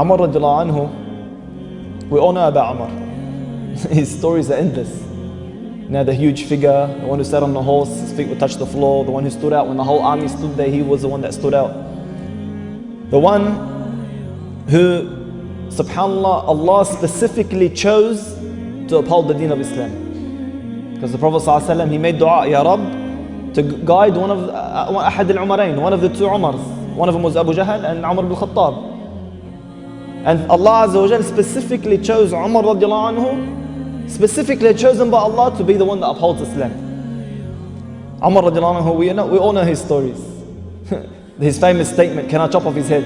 Umar Radiallahu anhu, we all know about Umar. His stories are endless. You know, the huge figure, the one who sat on the horse, his feet would touch the floor, the one who stood out when the whole army stood there, he was the one that stood out. The one who, subhanAllah, Allah specifically chose to uphold the deen of Islam. Because the Prophet ﷺ, he made dua, Ya Rabb, to guide one of Ahad al-Umarain, one of the two Umars. One of them was Abu Jahl and Umar Ibn Al-Khattab. And Allah Azza wa Jal specifically chose Umar Radiallahu anhu, specifically chosen by Allah to be the one that upholds Islam. Umar Radiallahu anhu, we all know his stories. His famous statement, can I chop off his head?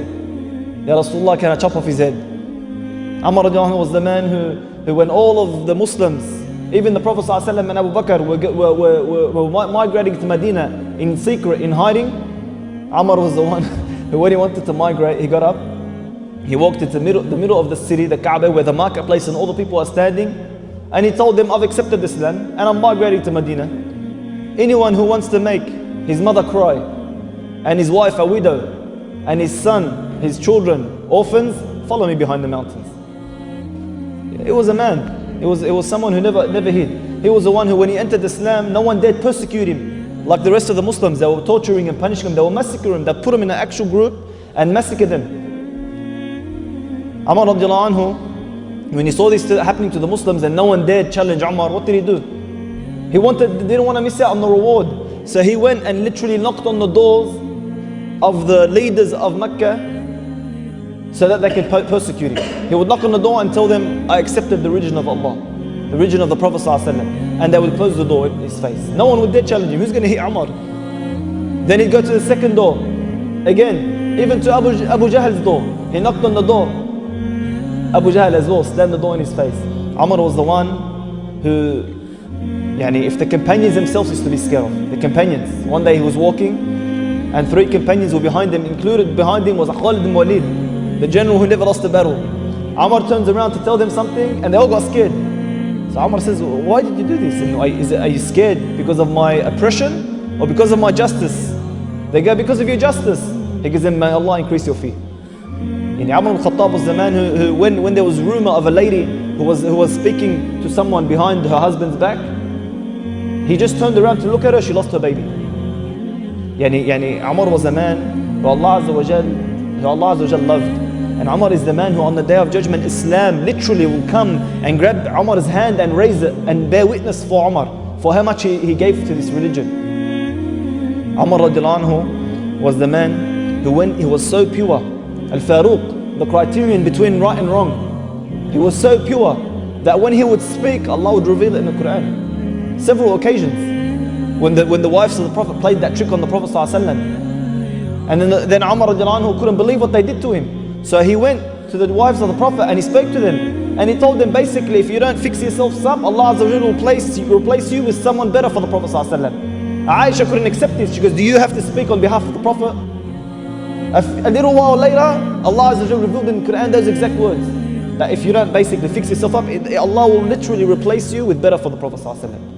Ya Rasulullah, can I chop off his head? Umar Radiallahu anhu was the man who when all of the Muslims, even the Prophet ﷺ and Abu Bakr were migrating to Medina in secret, in hiding, Umar was the one who, when he wanted to migrate, he got up, he walked into the middle of the city, the Kaaba, where the marketplace and all the people are standing, and he told them, I've accepted Islam and I'm migrating to Medina. Anyone who wants to make his mother cry, and his wife a widow, and his son, his children, orphans, follow me behind the mountains. It was a man. It was someone who never hid. He was the one who, when he entered Islam, no one dared persecute him. Like the rest of the Muslims, they were torturing and punishing him, they were massacring him, they put him in an actual group and massacred them. Umar Radiallahu anhu, when he saw this happening to the Muslims and no one dared challenge Umar, what did he do? He didn't want to miss out on the reward. So he went and literally knocked on the doors of the leaders of Mecca so that they could persecute him. He would knock on the door and tell them, I accepted the religion of Allah, the religion of the Prophet ﷺ, and they would close the door in his face. No one would dare challenge him. Who's going to hit Umar? Then he'd go to the second door. Again, even to Abu Jahl's door. He knocked on the door. Abu Jahl as well slammed the door in his face. Umar was the one who, if the companions themselves used to be scared of. The companions. One day he was walking and 3 companions were behind him. Included behind him was Khalid ibn Walid, the general who never lost a battle. Umar turns around to tell them something and they all got scared. So Umar says, why did you do this? And are you scared because of my oppression or because of my justice? They go, because of your justice. He gives them, may Allah increase your fee. Umar Ibn-Khattab was the man who when there was rumor of a lady who was speaking to someone behind her husband's back, he just turned around to look at her, she lost her baby. Umar was a man who Allah Azza wa Jal loved. And Umar is the man who on the day of judgment, Islam literally will come and grab Umar's hand and raise it and bear witness for Umar, for how much he gave to this religion. Umar Radiallahu anhu was the man who, when he was so pure, Al-Faruq, the criterion between right and wrong, he was so pure that when he would speak, Allah would reveal it in the Quran. Several occasions, when the wives of the Prophet played that trick on the Prophet ﷺ, and then Umar Radiallahu anhu couldn't believe what they did to him. So he went to the wives of the Prophet and he spoke to them. And he told them basically, if you don't fix yourselves up, Allah Azza wa Jalla will replace you with someone better for the Prophet ﷺ. Aisha couldn't accept this. She goes, do you have to speak on behalf of the Prophet? A little while later, Allah Azza wa Jalla revealed in the Quran those exact words. That if you don't basically fix yourself up, Allah will literally replace you with better for the Prophet ﷺ.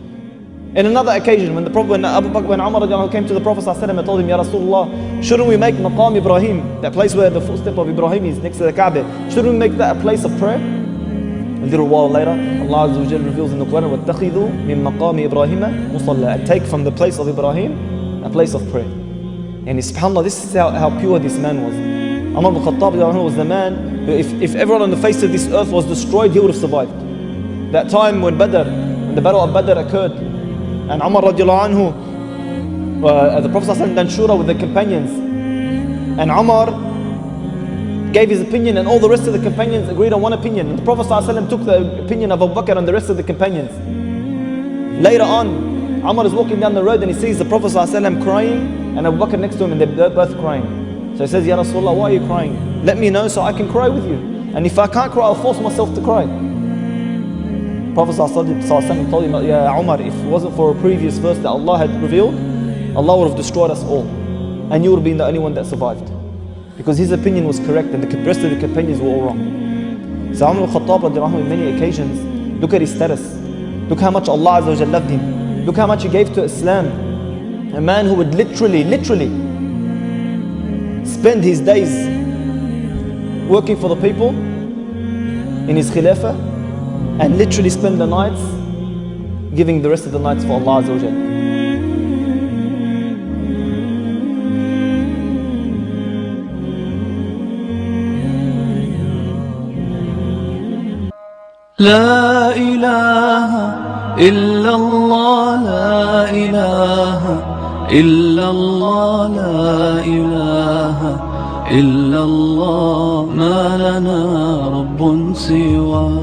In another occasion, when Umar came to the Prophet ﷺ and told him, Ya Rasulullah, shouldn't we make Maqam Ibrahim, that place where the footstep of Ibrahim is next to the Kaaba, shouldn't we make that a place of prayer? A little while later, Allah Azza wa Jalla reveals in the Quran, وَاتَّخِذُوا مِن مَقَامِ إِبْرَاهِيمَ مُصَلَّى, and take from the place of Ibrahim a place of prayer. And subhanAllah, this is how pure this man was. Umar Ibn Al-Khattab was the man who, if everyone on the face of this earth was destroyed, he would have survived. That time when the battle of Badr occurred, and Umar Radiallahu anhu, the Prophet ﷺ done shura with the companions, and Umar gave his opinion and all the rest of the companions agreed on one opinion. And the Prophet ﷺ took the opinion of Abu Bakr and the rest of the companions. Later on, Umar is walking down the road and he sees the Prophet ﷺ crying and Abu Bakr next to him, and they're both crying. So he says, Ya Rasulullah, why are you crying? Let me know so I can cry with you. And if I can't cry, I'll force myself to cry. Prophet ﷺ told him, Ya Umar, if it wasn't for a previous verse that Allah had revealed, Allah would have destroyed us all. And you would have been the only one that survived. Because his opinion was correct and the rest of the companions were all wrong. So Umar Ibn-Khattab in many occasions, look at his status. Look how much Allah Azza wa Jalla loved him. Look how much he gave to Islam. A man who would literally spend his days working for the people in his khilafah and literally spend the nights giving the rest of the nights for Allah Azza wa Jal. لا إله إلا الله لا إله إلا الله لا إله إلا الله ما لنا رب سواه